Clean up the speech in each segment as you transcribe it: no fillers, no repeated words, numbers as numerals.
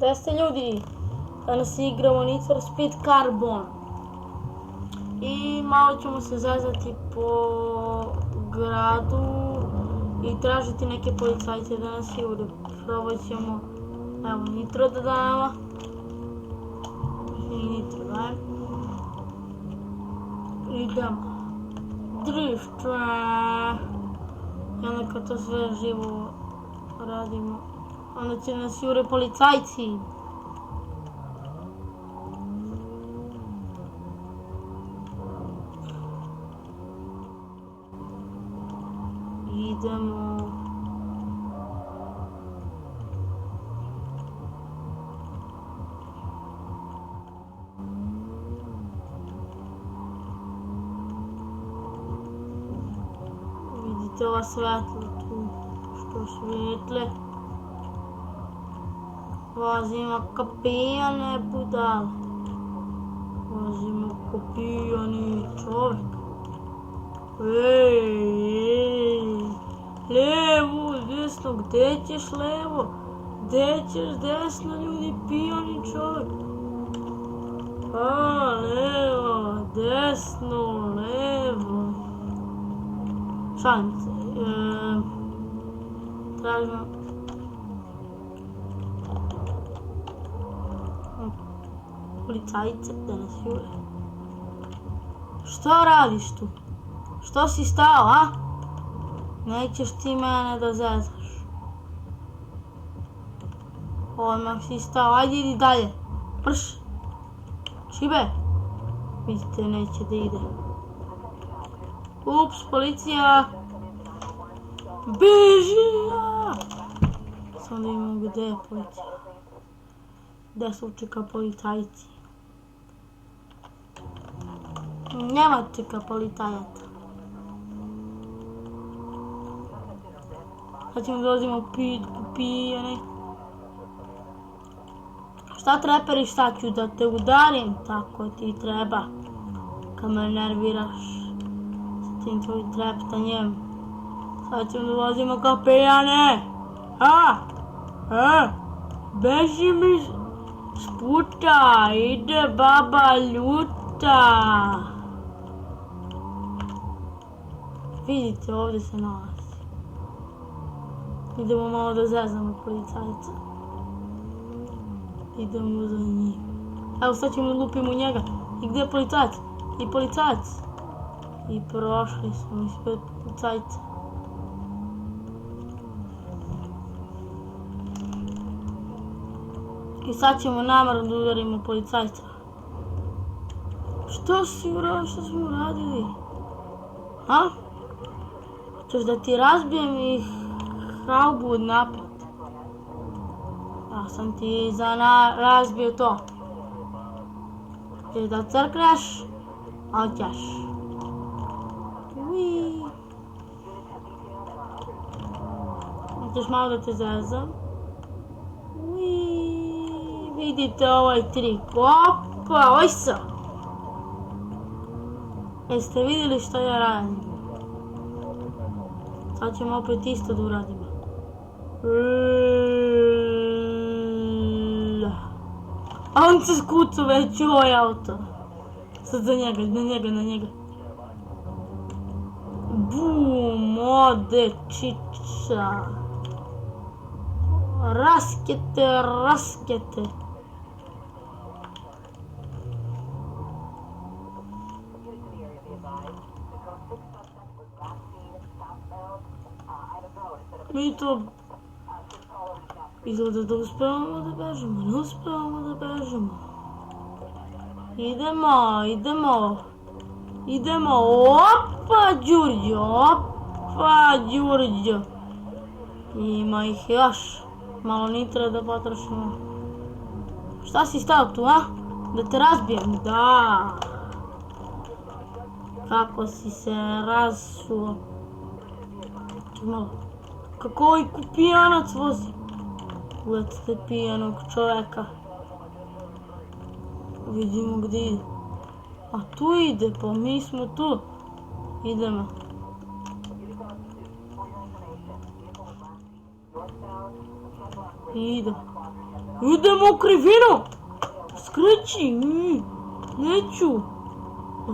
Gde ste ljudi? Danas igramo Need for Speed Carbon. I malo ćemo se zezati po gradu i tražiti neke policajce da nas jure. Probat ćemo, evo, nitro da damo. I nitro dajem. Idemo. Drift. I onda kad to sve živo radimo, onda će nas jure policajci. Idemo. Vidite ova svetla tu što svijetle. Vozimo ko pijane budale. Vozimo ko pijani čovjek. Ej, levo, desno, gdje ćeš levo? Gdje ćeš desno, ljudi, pijani čovjek? A, levo, desno, levo. Šalim se. Tražimo. Policajce da nas jure. Što radiš tu? Što si stao, a? Nećeš ti mene da zezaš. Odmah si stao, ajde idi dalje. Prš. Šibe. Vidite, neće da ide. Ups, policija. Beži ja. Samo da imamo gdje je policija. Gdje su čeka policajci. Nema čeka policajaca. Sad ćemo dolazimo pitku, pijane. Šta treperiš, šta ću da te udarim? Tako ti treba. Kad me nerviraš sa tim tvojim treptanjem. Sad ćemo dolazimo kao pijane. Beži mi s puta, ide baba ljuta. Vidite, ovdje se nalazi. Idemo malo da zezamo policajca. Idemo za njim. Evo sad ćemo lupimo njega. I gdje je policajac? I policajac. I prošli smo ispred policajca. I sad ćemo namerno da udarimo policajca. Što si uradio? Što smo uradili? Ha? Hoćeš da ti razbijem ih haubu od napred? Ja sam ti razbio to. Hoćeš da crkneš? Hoćeš. Uiii. Hoćeš malo da te zezam? Uiii. Vidite ovaj trik. Opa, ojsa. Jeste vidjeli što ja radim? Sad ćemo opet isto da uradimo. A on se skucu već u ovaj auto. Sad za njega, na njega. Bum, ode čiča. Raskete. Mi to izgleda da uspevamo da bežimo, ne uspevamo da bežimo. Idemo, opa Đurđo. Ima ih još, malo nitra da potrošimo. Šta si stao tu, a? Da te razbijem, da. Kako si se rasuo. Malo. Kako ovaj pijanac vozi? Ulecite pijanog čovjeka. Vidimo gdje ide. A tu ide, pa mi smo tu. Idemo. Idemo. Idemo u krivinu! Skreći! Neću!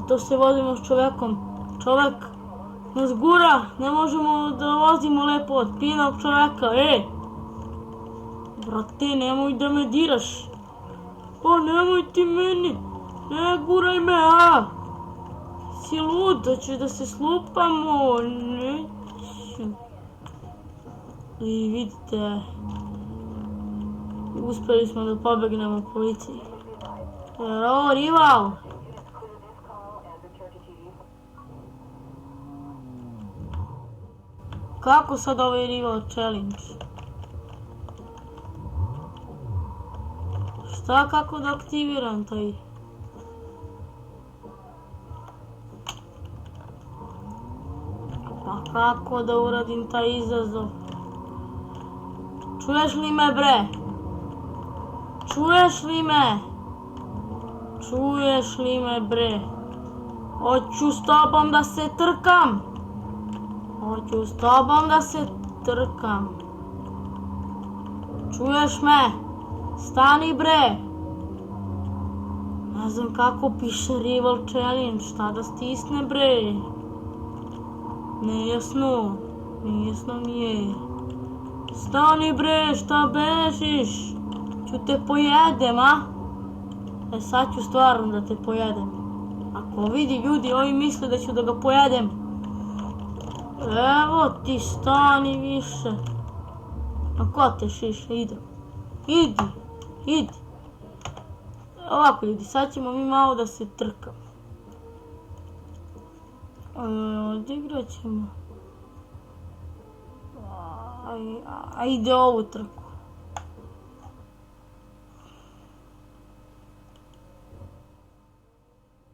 To se vozimo s čovekom. Čovek nas gura, ne možemo da vozimo lepo od pijenog čoveka, Brate, nemoj da me diraš. Pa nemoj ti meni, ne guraj me, Si lud, hoćeš da se slupamo, neću. I vidite, uspeli smo da pobegnemo policiji. Jer ovo rival. Kako sad ovaj rival challenge? Šta, kako da aktiviram taj? Pa kako da uradim taj izazov? Čuješ li me, bre? Čuješ li me? Čuješ li me, bre? Hoću s tobom da se trkam. Hoću s tobom da se trkam. Čuješ me? Stani, bre. Ne znam kako piše rival challenge. Šta da stisne, bre? Nejasno. Nejasno mi je. Stani, bre, šta bežiš? Ću te pojedem, sad ću stvarno da te pojedem. Ako vidi ljudi, ovi misle da ću da ga pojedem. Evo ti, stani više. A ko te šiša, idem. Idi. Ovako ljudi, sad ćemo mi malo da se trkamo. Odigrat ćemo. Ajde ovu trku.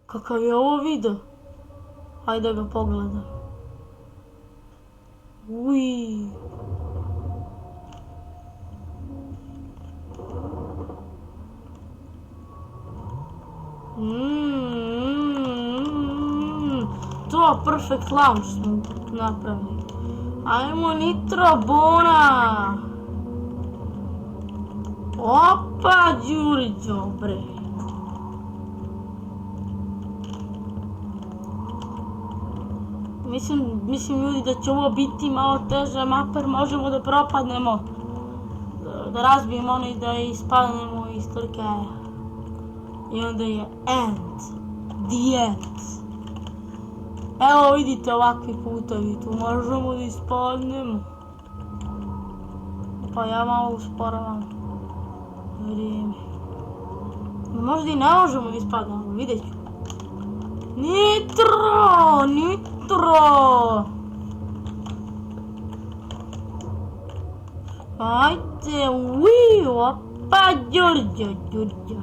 Kakav je ovo video? Ajde da ga pogledam. Uj. To perfect launch smo napravili. Ajmo Nitro Bona. Opa, Đuriđo, bre. Mislim ljudi da će ovo biti malo teže mapa jer možemo da propadnemo. Da razbijemo ono i da ispadnemo iz trke. I onda je end. The end. Evo vidite ovakvi putovi, tu možemo da ispadnemo. Pa ja malo usporavam vrijeme. Možda i ne možemo da ispadnemo, vidjet ću. Nitro! Ajde, opa, Đurđo.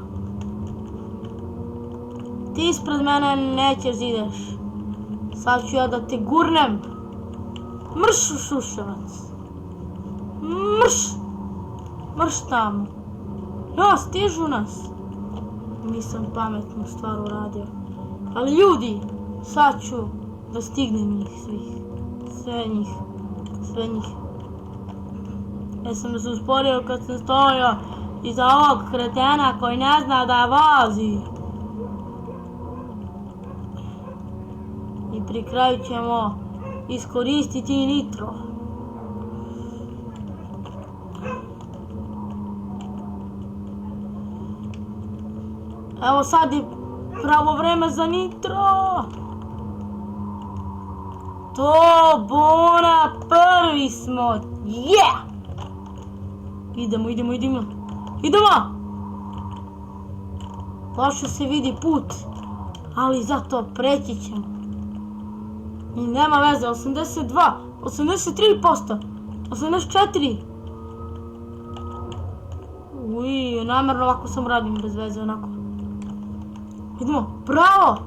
Ti ispred mene nećeš ideš. Sad ću ja da te gurnem. Mrš u Šuševac. Mrš tamo. Ja, stižu nas. Nisam pametnu stvar uradio. Ali ljudi, sad ću da stignem njih svih. Sve njih. Ja sam se usporio kad sam stojao iza ovog kretena koji ne zna da vozi. I pri kraju ćemo iskoristiti Nitro. Evo sad je pravo vreme za Nitro. To Bona, prvi smo. Idemo. Loše se vidi put, ali zato preći ćemo. I nema veze, 82, 83%, 84. Uj, namjerno ovako sam radim bez veze, onako. Idemo, bravo!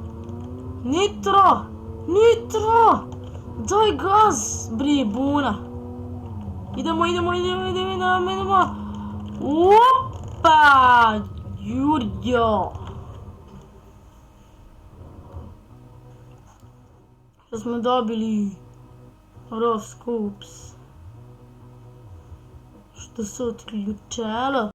Nitro! Daj gaz, bri, Buna. Idemo. Opa! Đurđo! Što smo dobili Rov Scoops. Što se otključalo.